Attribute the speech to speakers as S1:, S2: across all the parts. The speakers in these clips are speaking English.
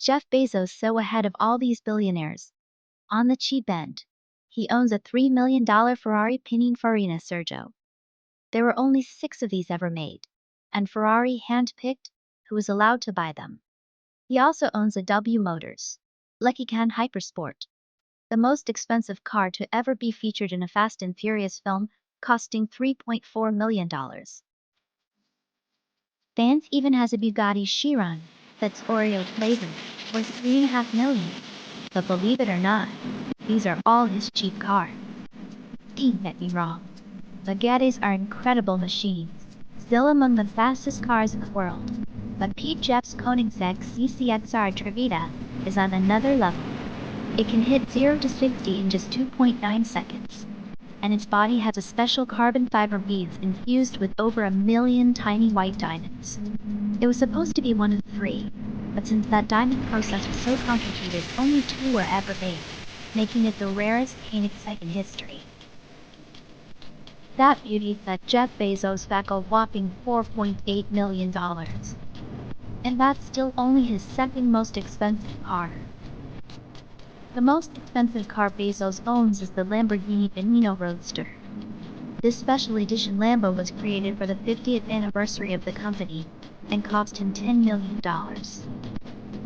S1: Jeff Bezos so ahead of all these billionaires. On the cheap end, he owns a $3 million Ferrari Pininfarina Sergio. There were only 6 of these ever made, and Ferrari handpicked who was allowed to buy them. He also owns a W Motors Lucky Can Hypersport, the most expensive car to ever be featured in a Fast and Furious film, costing $3.4 million. Vance even has a Bugatti Chiron that's Oreo flavored, worth $3.5 million. But believe it or not, these are all his cheap cars. Don't get me wrong, Bugattis are incredible machines, still among the fastest cars in the world. But Pete Jeff's Koenigsegg CCXR Trevita is on another level. It can hit 0 to 60 in just 2.9 seconds. And its body has a special carbon fiber beads infused with over 1 million tiny white diamonds. It was supposed to be one of 3, but since that diamond process was so complicated, only 2 were ever made, making it the rarest Koenigsegg in history. That beauty set Jeff Bezos back a whopping $4.8 million. And that's still only his second most expensive car. The most expensive car Bezos owns is the Lamborghini Veneno Roadster. This special edition Lambo was created for the 50th anniversary of the company and cost him $10 million.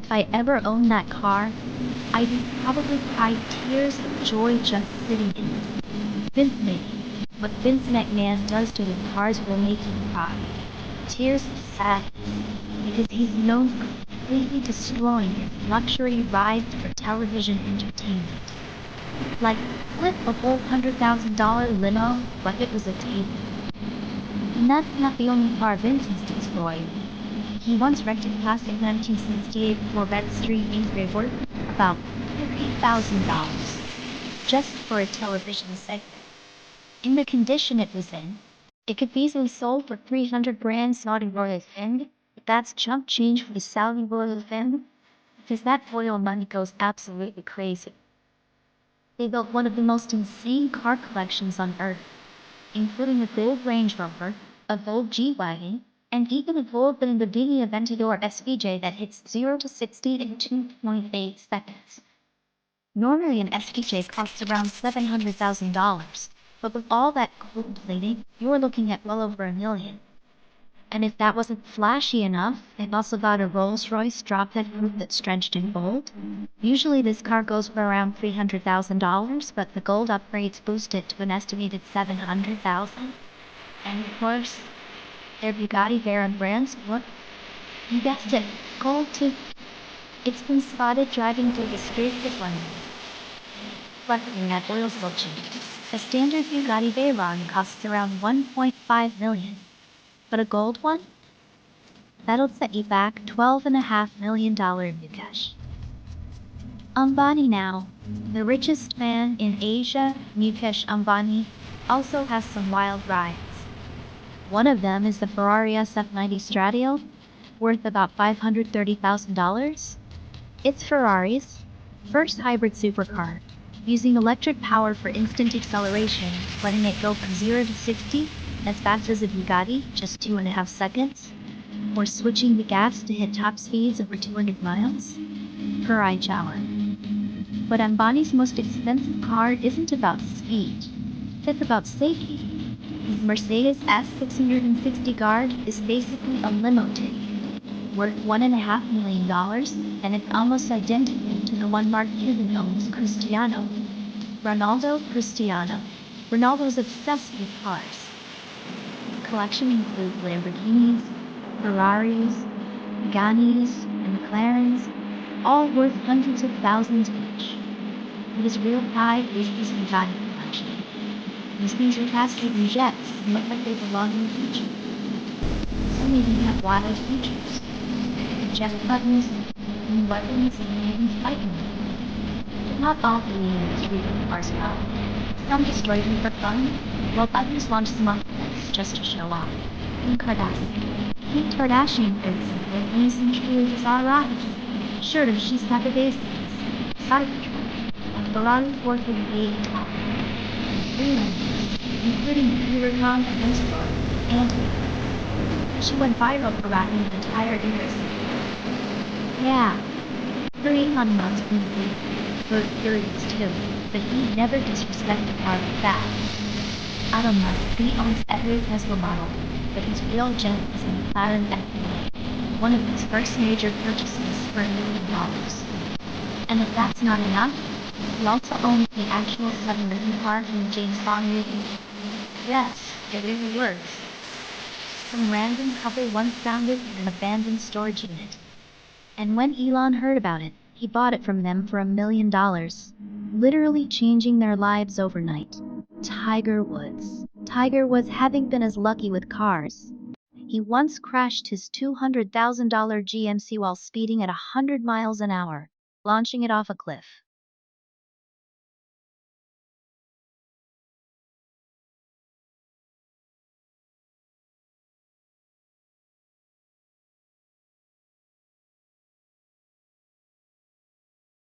S1: If I ever owned that car, I'd probably cry tears of joy just sitting in it. Vince making what Vince McMahon does to his cars will make him cry. Tears of sadness, because he's known for completely destroying his luxury rides for television entertainment. Like, flip a whole $100,000 limo like it was a table. And that's not the only car Vince has destroyed. He once wrecked a classic 1968 Corvette Street Angry worth about $50,000 just for a television segment. In the condition it was in, it could be easily sold for 300 grand Saudi royal family, but that's chump change for the Saudi royal family, because that royal money goes absolutely crazy. They built one of the most insane car collections on earth, including a gold Range Rover, a gold G-Wagon, and even a gold Lamborghini Aventador SVJ that hits 0 to 60 in 2.8 seconds. Normally an SVJ costs around $700,000. But with all that gold plating, you're looking at well over $1 million. And if that wasn't flashy enough, they've also got a Rolls-Royce drop-head roof that's drenched in gold. Usually this car goes for around $300,000, but the gold upgrades boost it to an estimated $700,000. And of course, their Bugatti Veyron brand sport. You guessed it, gold too. It's been spotted driving through the streets of London, reflecting that oil spill change. A standard Bugatti Veyron costs around $1.5 million, but a gold one? That'll set you back $12.5 million in cash. Ambani now, the richest man in Asia, Mukesh Ambani, also has some wild rides. One of them is the Ferrari SF90 Stradale, worth about $530,000. It's Ferrari's first hybrid supercar, using electric power for instant acceleration, letting it go from 0 to 60 as fast as a Bugatti, just 2.5 seconds, or switching the gas to hit top speeds over 200 miles per hour. But Ambani's most expensive car isn't about speed, it's about safety. His Mercedes S660 Guard is basically a limo ticket, worth $1.5 million, and it's almost identical to the one Mark Cuban owns, Cristiano. Ronaldo Cristiano. Ronaldo's obsessed with cars. The collection includes Lamborghinis, Ferraris, Bugattis, and McLarens, all worth hundreds of thousands each. But his real pride is his Bugatti collection. These things are faster than jets and look like they belong in the future. Some even have wild features. Jet buttons, and weapons, and even fighting. But not all billionaires really cars well. Some destroy them for fun, while others launch them off cliffs just to show off. Kim Kardashian. Kim Kardashian, for example, is truly just alright. Sure, she's got the basics. Side control. A Ferrari 458 top. Including the Silverado and Sport, and she went viral for rocking the entire industry. Yeah, Elon Musk went through periods too, but he never disrespected our facts. Elon Musk, he owns every Tesla model, but his real gem is the McLaren F1, one of his first major purchases for $1 million. And if that's not enough, he also owns the actual submarine car from James Bond movie. Yes, it really works. Some random couple once found it in an abandoned storage unit. And when Elon heard about it, he bought it from them for $1 million, literally changing their lives overnight. Tiger Woods. Tiger Woods, having been as lucky with cars, he once crashed his $200,000 GMC while speeding at 100 miles an hour, launching it off a cliff.